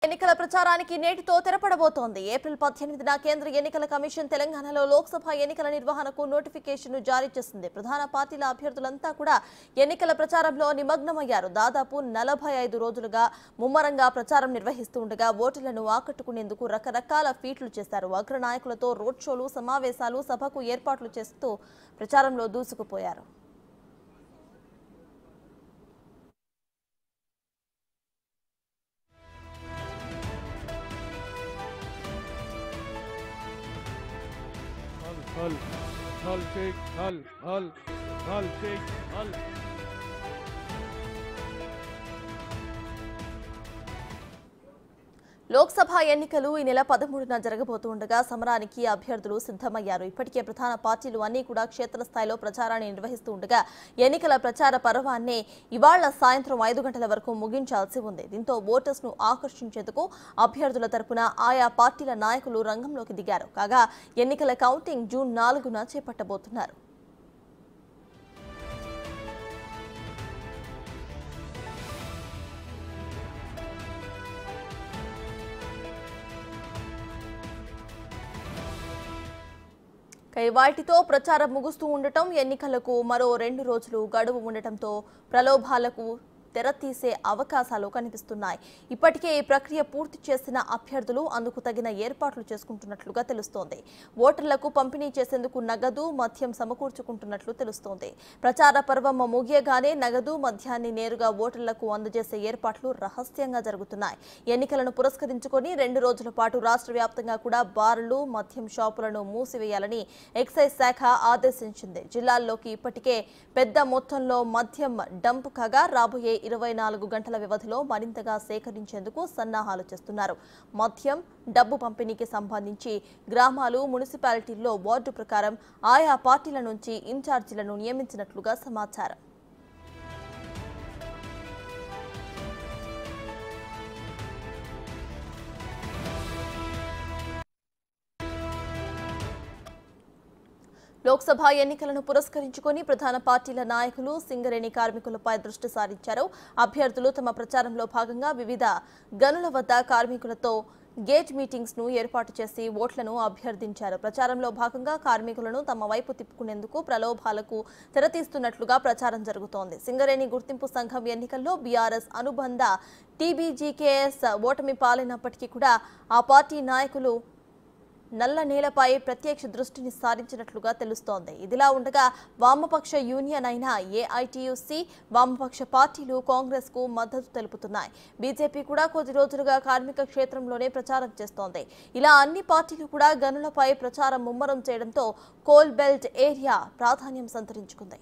ఎన్నికల ప్రచారానికి నేటితో తెరపడబోతోంది. ఏప్రిల్ 18న కేంద్ర ఎన్నికల కమిషన్ తెలంగాణలో లోక్సభ ఎన్నికల నిర్వహణకు నోటిఫికేషన్ను జారీ చేసింది. ప్రధాన పార్టీల అభ్యర్థులంతా కూడా ఎన్నికల ప్రచారంలో నిమగ్నమయ్యారు. దాదాపు 45 రోజులుగా ముమ్మరంగా ప్రచారం నిర్వహిస్తూ ఉండగా ఓటర్లను ఆకట్టుకునేందుకు రకరకాల ఫీట్లు చేశారు. అగ్ర నాయకులతో రోడ్ షోలు, సమావేశాలు, సభకు ఏర్పాట్లు చేస్తూ ప్రచారంలో దూసుకుపోయారు. हल शेख हल हल हल शेख हल లోక్సభ ఎన్నికలు ఈ నెల 13న జరగబోతుండగా సమరానికి అభ్యర్థులు సిద్ధమయ్యారు. ఇప్పటికే ప్రధాన పార్టీలు అన్ని కూడా క్షేత్రస్థాయిలో ప్రచారాన్ని నిర్వహిస్తూ ఉండగా ఎన్నికల ప్రచార పర్వాన్ని ఇవాళ సాయంత్రం 5 గంటల వరకు ముగించాల్సి ఉంది. దీంతో ఓటర్స్ ను ఆకర్షించేందుకు అభ్యర్థుల తరపున ఆయా పార్టీల నాయకులు రంగంలోకి దిగారు. కాగా ఎన్నికల కౌంటింగ్ జూన్ 4న చేపట్టబోతున్నారు. వాటితో ప్రచారం ముగుస్తూ ఉండటం, ఎన్నికలకు మరో 2 రోజులు గడువు ఉండటంతో ప్రలోభాలకు తెరతీసే అవకాశాలు కనిపిస్తున్నాయి. ఇప్పటికే ఈ ప్రక్రియ పూర్తి చేసిన అభ్యర్థులు అందుకు తగిన ఏర్పాట్లు చేసుకుంటున్నట్లుగా తెలుస్తోంది. ఓటర్లకు పంపిణీ చేసేందుకు నగదు, మద్యం సమకూర్చుకుంటున్నట్లు తెలుస్తోంది. ప్రచార పర్వం ముగియగానే నగదు, మద్యాన్ని నేరుగా ఓటర్లకు అందజేసే ఏర్పాట్లు రహస్యంగా జరుగుతున్నాయి. ఎన్నికలను పురస్కరించుకొని 2 రోజుల పాటు రాష్ట్ర వ్యాప్తంగా కూడా బార్లు, మద్యం షాపులను మూసివేయాలని ఎక్సైజ్ శాఖ ఆదేశించింది. జిల్లాల్లోకి ఇప్పటికే పెద్ద మొత్తంలో మద్యం డంప్ కాగా రాబోయే 24 గంటల వ్యవధిలో మరింతగా సేకరించేందుకు సన్నాహాలు చేస్తున్నారు. మద్యం, డబ్బు పంపిణీకి సంబంధించి గ్రామాలు, మున్సిపాలిటీల్లో వార్డు ప్రకారం ఆయా పార్టీల నుంచి ఇన్ఛార్జీలను నియమించినట్లుగా సమాచారం. లోక్సభ ఎన్నికలను పురస్కరించుకొని ప్రధాన పార్టీల నాయకులు సింగరేణి కార్మికులపై దృష్టి సారించారు. అభ్యర్థులు తమ ప్రచారంలో భాగంగా వివిధ గనుల వద్ద కార్మికులతో గేట్ మీటింగ్స్ ను ఏర్పాటు చేసి ఓట్లను అభ్యర్థించారు. ప్రచారంలో భాగంగా కార్మికులను తమ వైపు తిప్పుకునేందుకు ప్రలోభాలకు తెరతీస్తున్నట్లుగా ప్రచారం జరుగుతోంది. సింగరేణి గుర్తింపు సంఘం ఎన్నికల్లో బీఆర్ఎస్ అనుబంధ టీబీజీకేఎస్ ఓటమి పాలైనప్పటికీ కూడా ఆ పార్టీ నాయకులు నల్ల నేలపై ప్రత్యక్ష దృష్టిని సారించినట్లుగా తెలుస్తోంది. ఇదిలా ఉండగా వామపక్ష యూనియన్ అయిన ఏఐటీయూసీ, వామపక్ష పార్టీలు కాంగ్రెస్ కు మద్దతు తెలుపుతున్నాయి. బీజేపీ కూడా కొద్ది రోజులుగా కార్మిక క్షేత్రంలోనే ప్రచారం చేస్తోంది. ఇలా అన్ని పార్టీలు కూడా గనులపై ప్రచారం ముమ్మరం చేయడంతో కోల్ బెల్ట్ ఏరియా ప్రాధాన్యం సంతరించుకుంది.